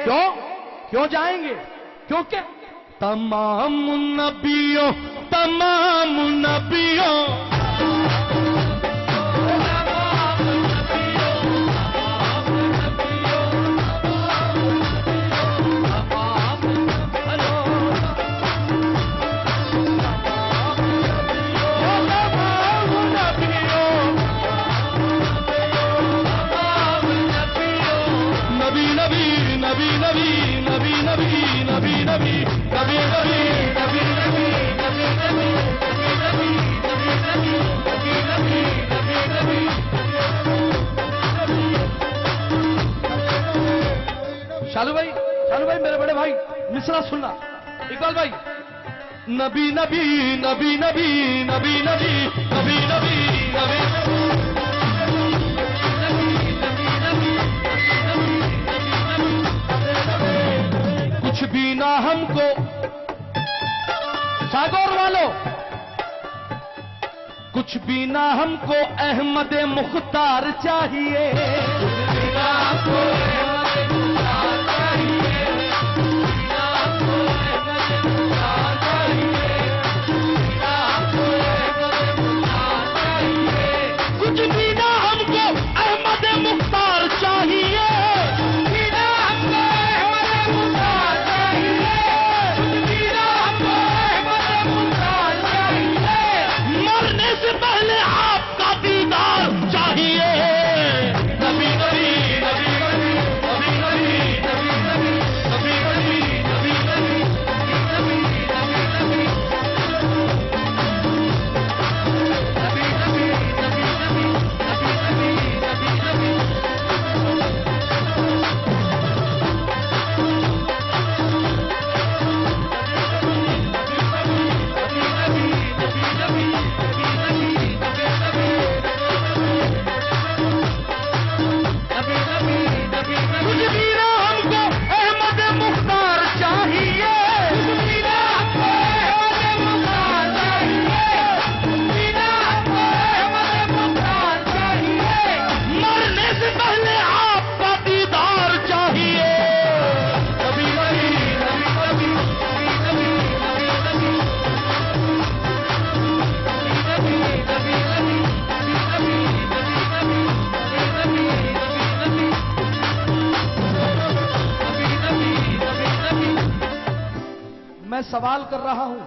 क्यों क्यों जाएंगे? क्योंकि तमाम नबियों शालू भाई मेरे बड़े भाई मिसरा सुनना। इकबाल भाई, नबी नबी नबी नबी नबी नबी नबी नबी नबी कुछ भी ना हमको सागौर वालों, कुछ भी ना हमको अहमद मुख्तार चाहिए। कुछ भी ना हमको मैं सवाल कर रहा हूं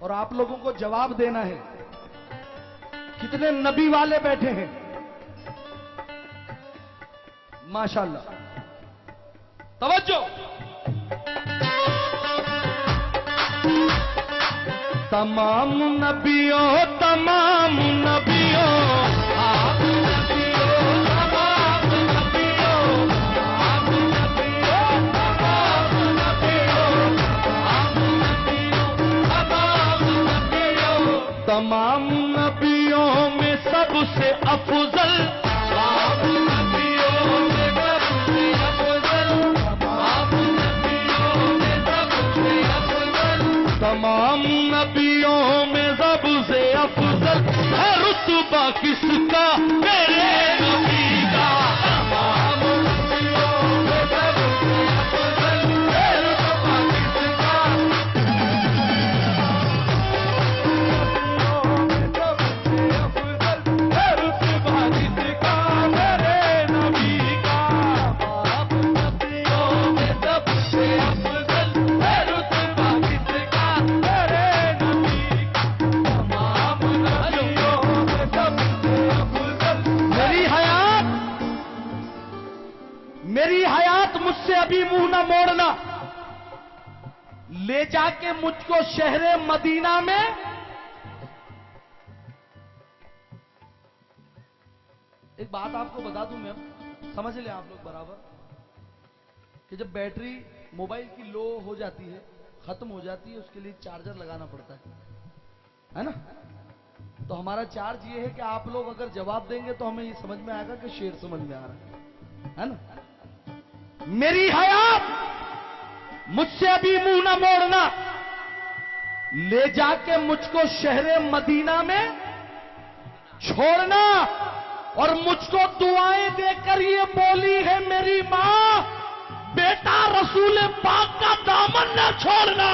और आप लोगों को जवाब देना है। कितने नबी वाले बैठे हैं? माशाअल्लाह, तवज्जो। तमाम नबियों आप तमाम नबियों में सबसे अफजल, आप नबियों में सबसे अफजल, आप नबियों में सबसे अफजल, तमाम नबियों में सबसे अफजल है रुतबा किसका? मेरे नबी का। तमाम नबियों में सबसे अफजल है रुतबा किसका? मेरी हयात मुझसे अभी मुंह न मोड़ना, ले जाके मुझको शहरे मदीना में एक बात आपको बता दूं मैं, समझ ले आप लोग बराबर, कि जब बैटरी मोबाइल की लो हो जाती है, खत्म हो जाती है, उसके लिए चार्जर लगाना पड़ता है ना? तो हमारा चार्ज ये है कि आप लोग अगर जवाब देंगे तो हमें ये समझ में आएगा कि शेर समझ में आ रहा है ना? मेरी हयात मुझसे अभी मुंह न मोड़ना, ले जाके मुझको शहरे मदीना में छोड़ना। और मुझको दुआएं देकर ये बोली है मेरी मां रसूल पाक का दामन न छोड़ना।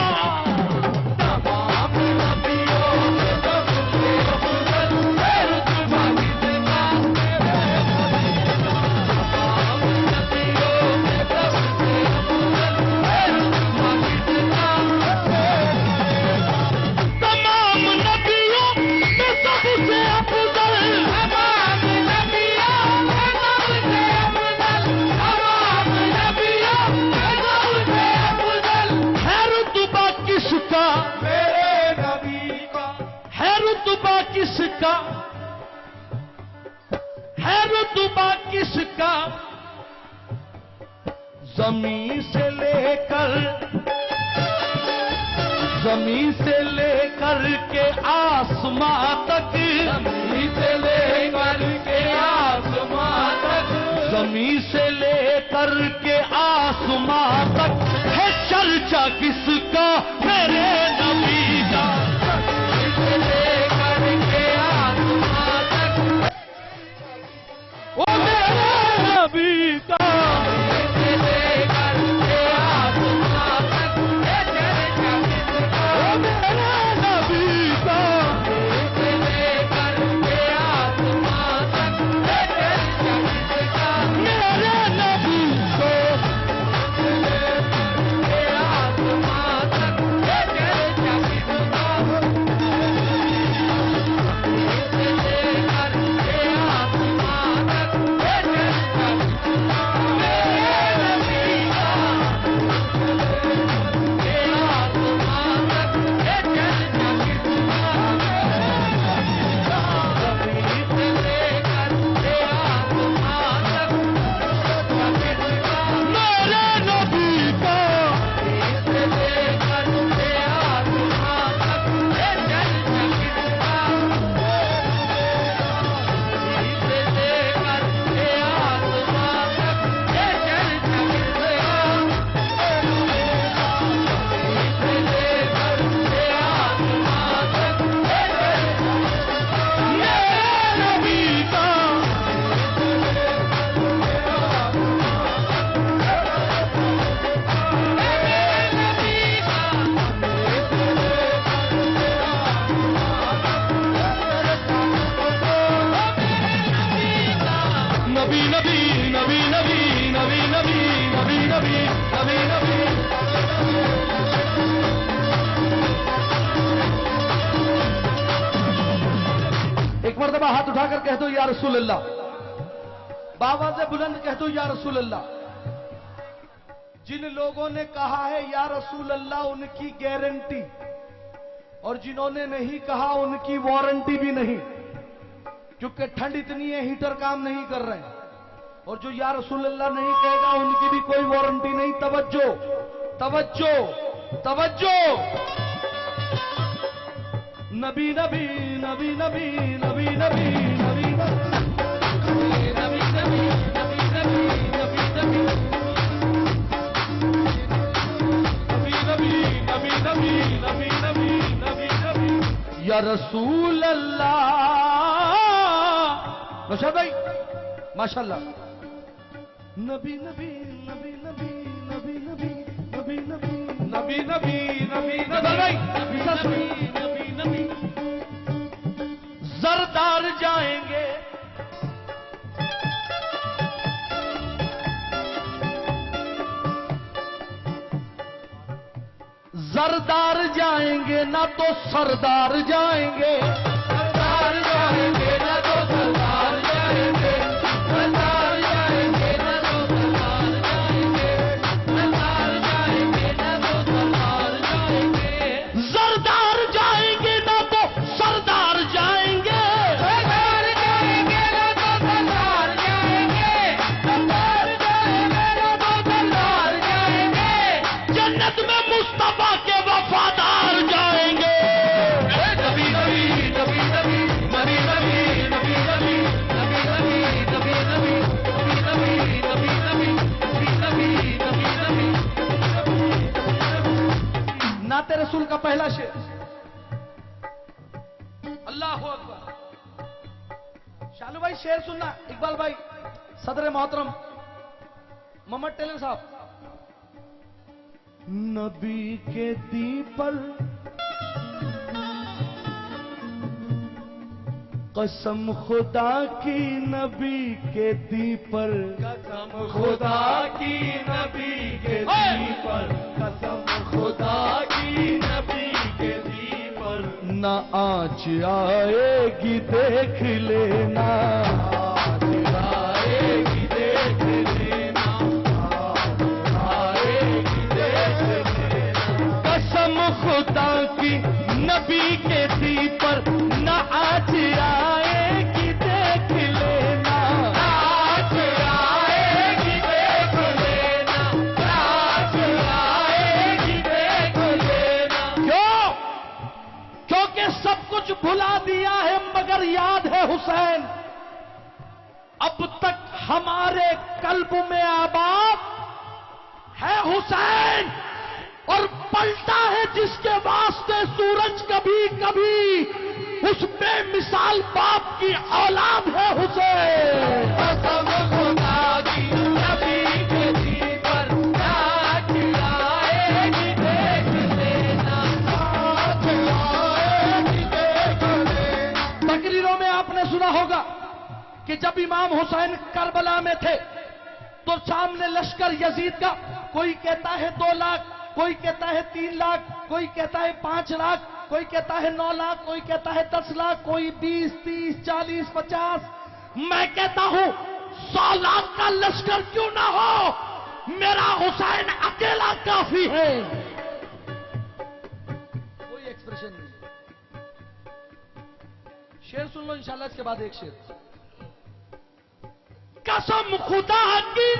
किसका है रुतबा किसका, जमीन से लेकर के आसमां तक, जमीन से लेकर के आसमां तक, जमीन से लेकर के आसमां तक है चर्चा किसका, मेरे नबी का। ओ मेरे नबी का एक मर्तबा हाथ उठाकर कह दो या रसूल अल्लाह, बाबा से बुलंद कह दो या रसूल अल्लाह। जिन लोगों ने कहा है या रसूल अल्लाह उनकी गारंटी, और जिन्होंने नहीं कहा उनकी वारंटी भी नहीं, क्योंकि ठंड इतनी है हीटर काम नहीं कर रहे हैं। और जो या रसूल अल्लाह नहीं कहेगा उनकी भी कोई वारंटी नहीं। तवज्जो तवज्जो तवज्जो। नबी नबी नबी नबी नबी नबी नबी नबी या रसूल अल्लाह। नौशाद भाई माशाल्लाह। नबी नबी नबी नबी नबी नबी नबी नबी नबी नबी नबी नबी जरदार जाएंगे, जरदार जाएंगे ना तो सरदार जाएंगे, सरदार जाएंगे ना तो सरदार जाएंगे, सरदार जाएंगे ना तो सरदार जाएंगे, सरदार जाएंगे ना तो सरदार जाएंगे, जरदार जाएंगे ना तो सरदार जाएंगे, सरदार जाएंगे ना तो सरदार जाएंगे, सरदार जाएंगे ना तो सरदार जाएंगे, जन्नत में मुस्तफा के वफादार जाएंगे। नबी नबी नबी नबी नबी नबी नबी नबी नबी नबी नबी नबी नबी नबी नबी नबी नबी। नाते रसूल का पहला शेर। अल्लाह अकबर। शालू भाई शेर सुनना। इकबाल भाई, सदर मोहतरम मोहम्मद टेलर साहब, नबी के दी पर कसम खुदा की नबी के दी पर, कसम खुदा की नबी के दी पर, कसम खुदा की नबी के दी पर, न आँच आएगी देख लेना, आँच आएगी देख लेना, आएगी देख लेना। कसम खुदा की नबी के दी पर न आँच आएगी देख लेना, आँच आएगी देख लेना, आँच आएगी देख लेना। क्यों? क्योंकि सब कुछ भुला दिया है मगर याद है हुसैन। अब तक हमारे कल्ब में आबाद है हुसैन, और पलटा है जिसके वास्ते सूरज कभी कभी, उस बेमिसाल बाप की औलाद है हुसैन। कसम खुदा की नबी के दी पर, आँच आएगी देख लेना, आँच आएगी देख लेना। तकरीरों में आपने सुना होगा कि जब इमाम हुसैन करबला में थे तो सामने लश्कर यजीद का, कोई कहता है 2 लाख, कोई कहता है 3 लाख, कोई कहता है 5 लाख, कोई कहता है 9 लाख, कोई कहता है 10 लाख, कोई 20, 30, 40, 50। मैं कहता हूं 100 लाख का लश्कर क्यों ना हो, मेरा हुसैन अकेला काफी है। कोई एक्सप्रेशन नहीं। शेर सुन लो इंशाल्लाह, इसके बाद एक शेर। कसम खुदा की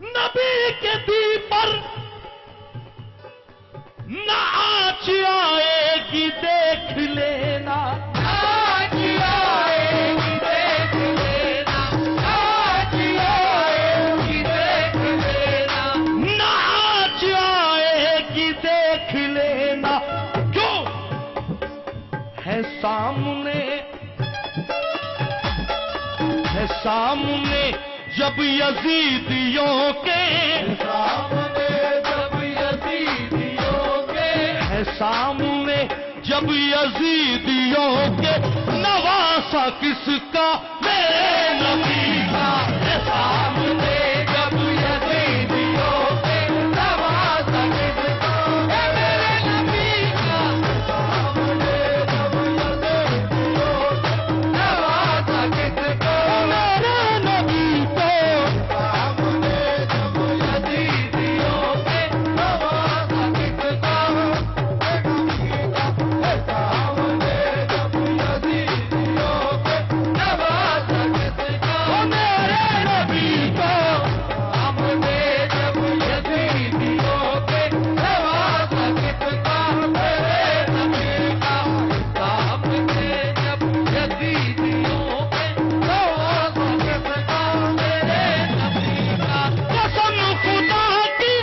नबी के दी पर न आँच आएगी देख लेना, आँच आएगी देख लेना, आँच आएगी देख लेना। न आँच आएगी देख लेना। क्यों? है सामने, है सामने जब यजीदियों के, सामने जब यजीदियों के, है सामने जब यजीदियों के, नवासा किसका मेरे नबी का। है सामने जब यजीदियों के, नवासा किसका है मेरे नबी का। सामने जब यजीदियों के, नवासा किसका मेरे नबी को। सामने जब यजीदियों के, नवासा किसका है सामने जब यजीदियों के, नवासा किसका मेरे नबी को। सामने जब यजीदियों के, नवासा किसका मेरे नबी का। सामने जब यजीदियों के, नवासा किसका मेरे नबी का। कसम खुदा की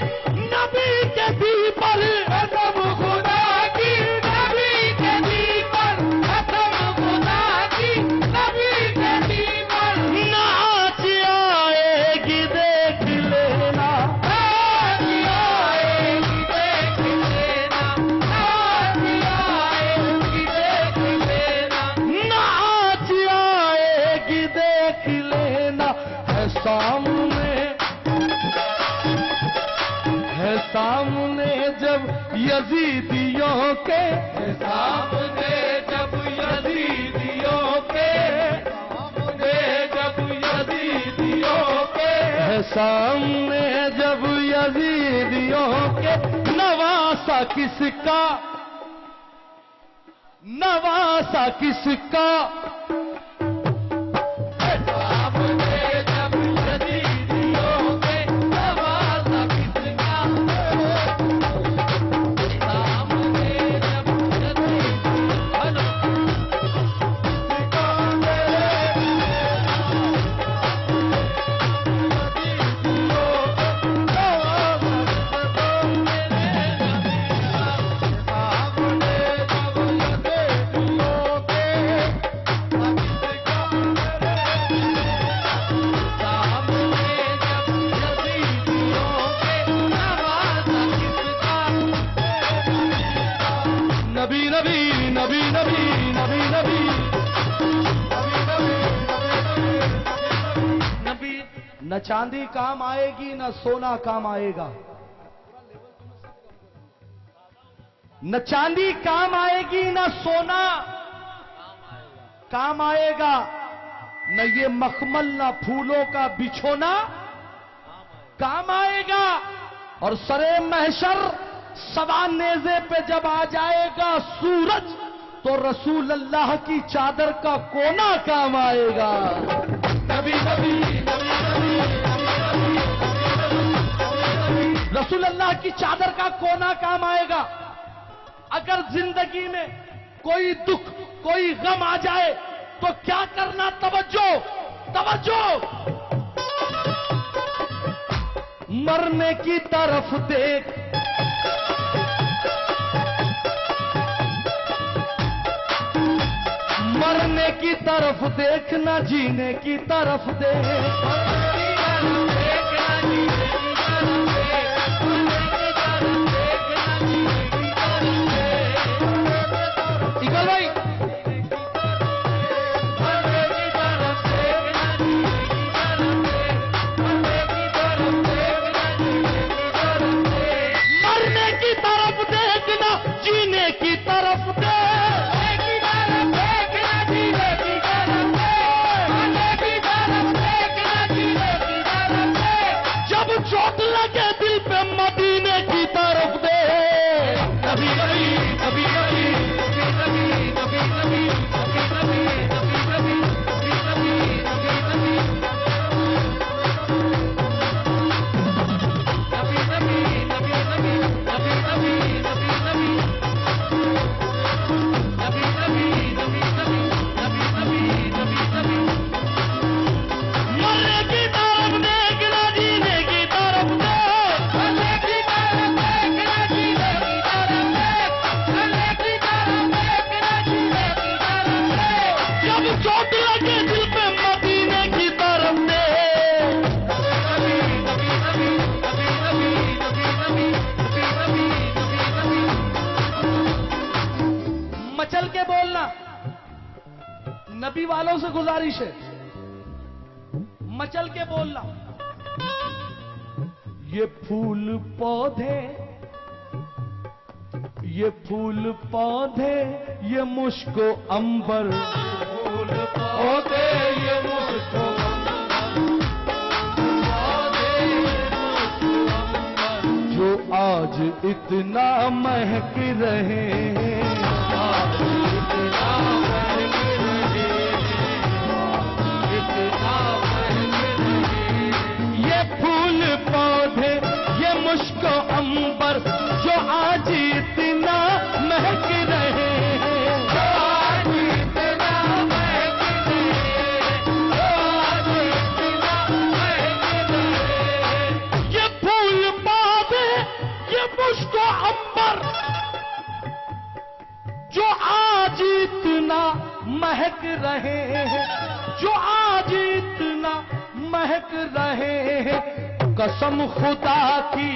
नबी के दी पर, कसम खुदा की नबी के दी पर, कसम खुदा की नबी के दी पर, नाच आएगी देख लेना, आँच आएगी देख लेना, आँच आएगी देख लेना। नाच आएगी देख लेना। है सामने, है सामने जब यजीदियों के, सामने जब यजीदियों के, सामने जब यजीदियों के, है सामने जब यजीदियों के, नवासा किसका, नवासा किसका। सामने जब यजीदियों के, नवासा किसका। सामने जब न चांदी काम आएगी न सोना काम आएगा, न चांदी काम आएगी न सोना काम आएगा, न ये मखमल न फूलों का बिछोना काम आएगा। और सरे महशर सवा नेज़े पे जब आ जाएगा सूरज, तो रसूल अल्लाह की चादर का कोना काम आएगा। नबी नबी नबी नबी रसूल अल्लाह की चादर का कोना काम आएगा। अगर जिंदगी में कोई दुख कोई गम आ जाए तो क्या करना? तवज्जो तवज्जो, मरने की तरफ देख, मरने की तरफ देखना, जीने की तरफ देख। इकबाल भाई, मरने की तरफ देखना, जीने की तरफ देख। चोट लगे दिल पे मदीने की तरफ दे। नबी नबी नबी नबी नबी नबी नबी नबी नबी नबी मरने की तरफ देखना, जीने की तरफ दे। जब चोट लगे दिल पे मदीने की तरफ दे। मचल के बोलना, नबी वालों से गुजारिश है, मचल के बोलना। ये फूल पौधे, ये फूल पौधे, ये मुश्को अंबर, फूल पौधे ये मुझको जो आज इतना महक रहे हैं, ये फूल पौधे, ये मुश्को अंबर, जो आज इतना महक रहे हैं, जो आज इतना महक रहे हैं, जो आज इतना महक रहे हैं। ये फूल पौधे, ये मुश्को अंबर, जो आज इतना महक रहे हैं, जो आज इतना महक रहे हैं। कसम खुदा की,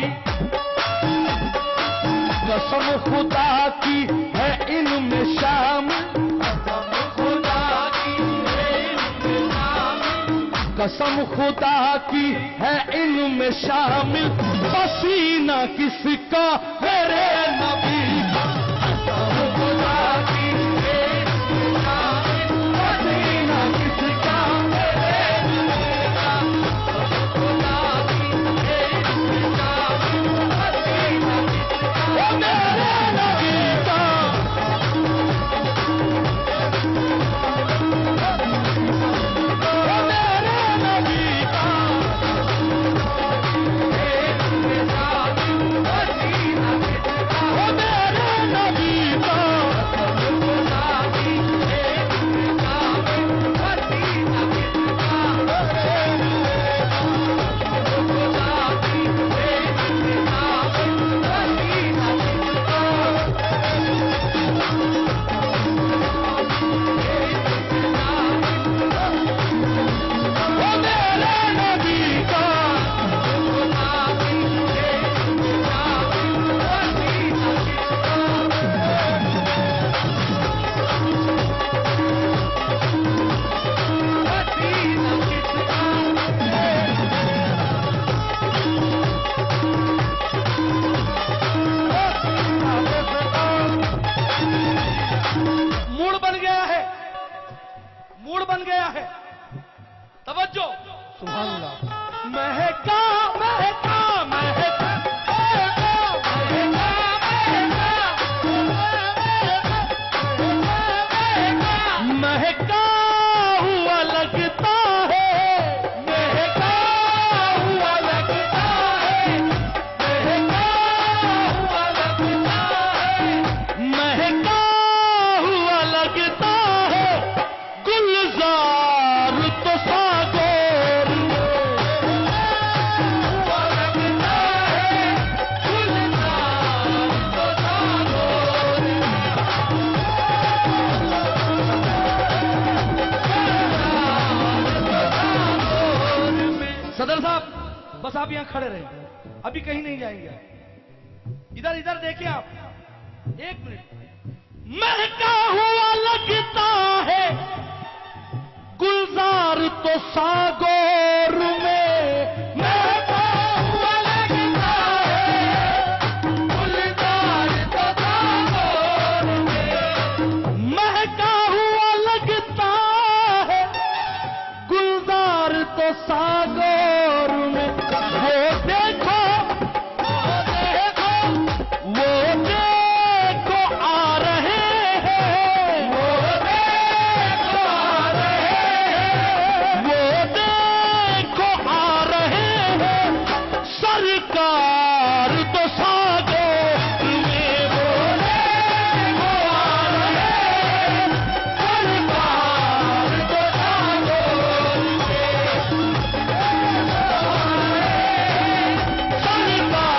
कसम खुदा की है इनमें शामिल, कसम खुदा की है इनमें शामिल। पसीना किसका मेरे नबी का, कसम खुदा की है इनमें शामिल। पसीना किसका मेरे नबी का, कसम खुदा की है इनमें शामिल। पसीना किसका मेरे नबी का, मेरे सदर साहब बस आप यहां खड़े रहे, अभी कहीं नहीं जाएंगे। इधर इधर देखिए आप, एक मिनट। महका हुआ लगता है गुलजार तो सागोर में, महका हुआ लगता है गुलजार तो सागोर में, महका हुआ लगता है गुलजार तो सागोर में। वो देखो वो देखो आ रहे हैं, वो देखो आ रहे हैं, वो देखो आ रहे हैं सरकार तो सागोर में, वो देखो आ रहे हैं सरकार तो सागोर में, सरकार तो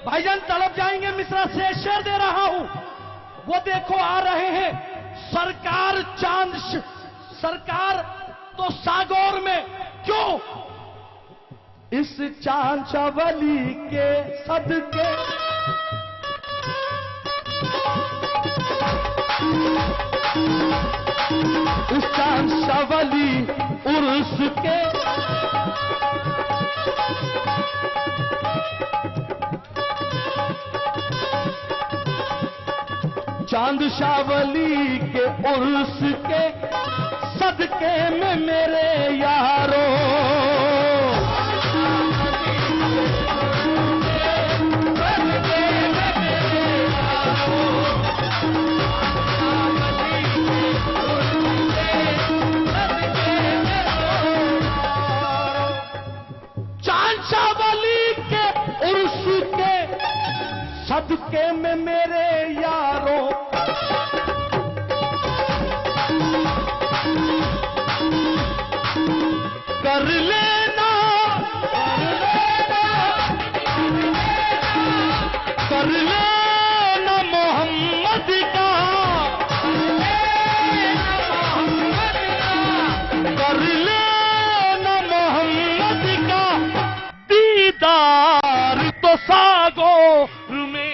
भाईजान तड़प जाएंगे। मिश्रा से शेर दे रहा हूं, वो देखो आ रहे हैं सरकार सरकार तो सागौर में। क्यों? इस चांद चवली के सदके, इस चांद चवली उर्स के चांद शावली के उर्स के सदके में मेरे यारों, चांद शावली के उर्स के सदके में मेरे यारों, कर लेना कर लेना मोहम्मद का, कर लेना मोहम्मद का दीदार तो सागोर में।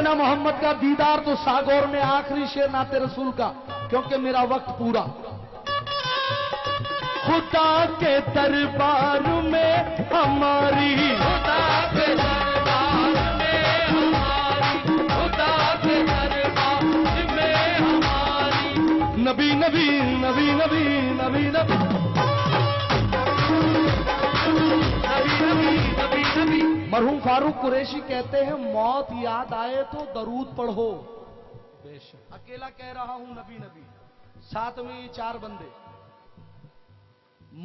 मोहम्मद का दीदार तो सागौर में। आखिरी शेर नाते रसूल का, क्योंकि मेरा वक्त पूरा। खुदा के दरबार में हमारी, खुदा के दरबार में हमारी, खुदा के दरबार में हमारी, नबी नबी नबी नबी नबी नबी मरहूम फारूक कुरैशी कहते हैं, मौत याद आए तो दरूद पढ़ो। अकेला कह रहा हूं नबी नबी, साथ में ये 4 बंदे।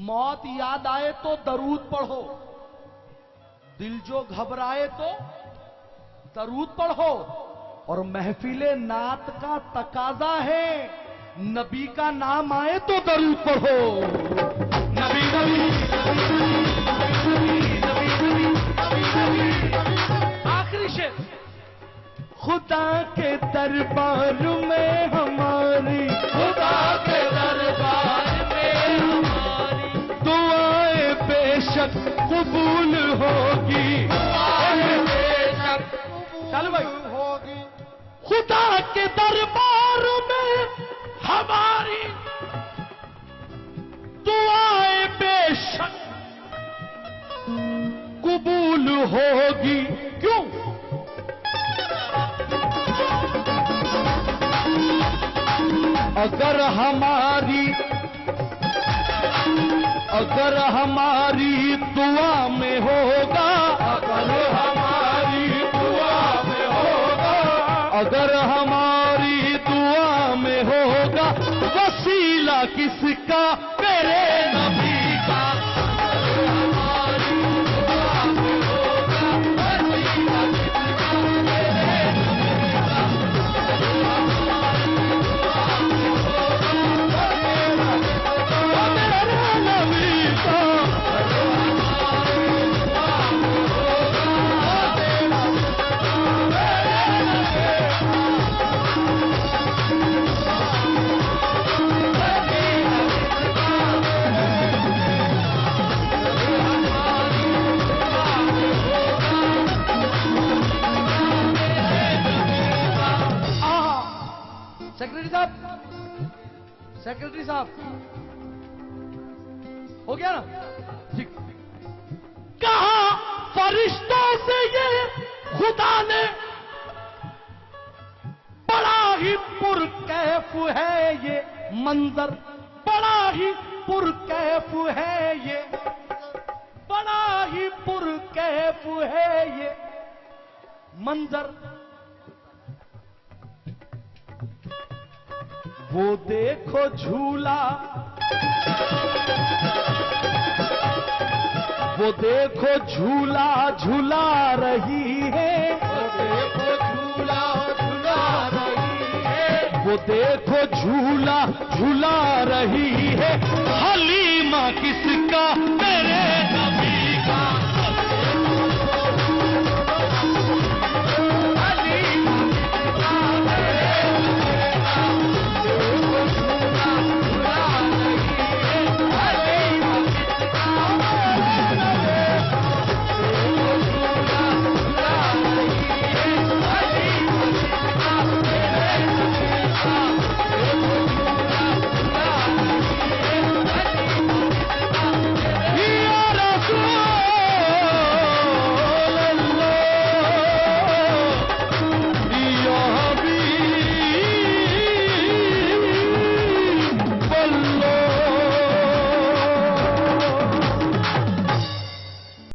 मौत याद आए तो दरूद पढ़ो, दिल जो घबराए तो दरूद पढ़ो, और महफिले नात का तकाजा है, नबी का नाम आए तो दरूद पढ़ो। नबी नबी आखिरी शेर, खुदा के दरबार में हमारी, खुदा के दरबार में हमारी दुआएं बेशक कबूल होगी, दुआएं बेशक चलो भाई होगी। खुदा के दरबार में हमारी दुआएं बेशक कबूल होगी। क्यों? अगर हमारी दुआ में होगा, अगर हमारी दुआ में होगा, अगर हमारी दुआ में होगा वसीला किसका मेरे नबी का, अगर हमारी दुआ में होगा वसीला किसका मेरे नबी का, सेक्रेटरी साहब हो गया ना? ठीक। कहा फरिश्तों से ये खुदा ने, बड़ा ही पुरकैफ है ये मंजर, बड़ा ही पुरकैफ है ये, बड़ा ही पुरकैफ है ये मंजर। वो देखो झूला, वो देखो झूला झूला रही है, वो देखो झूला झूला रही है, वो देखो झूला झूला रही है हलीमा किसका मेरे नबी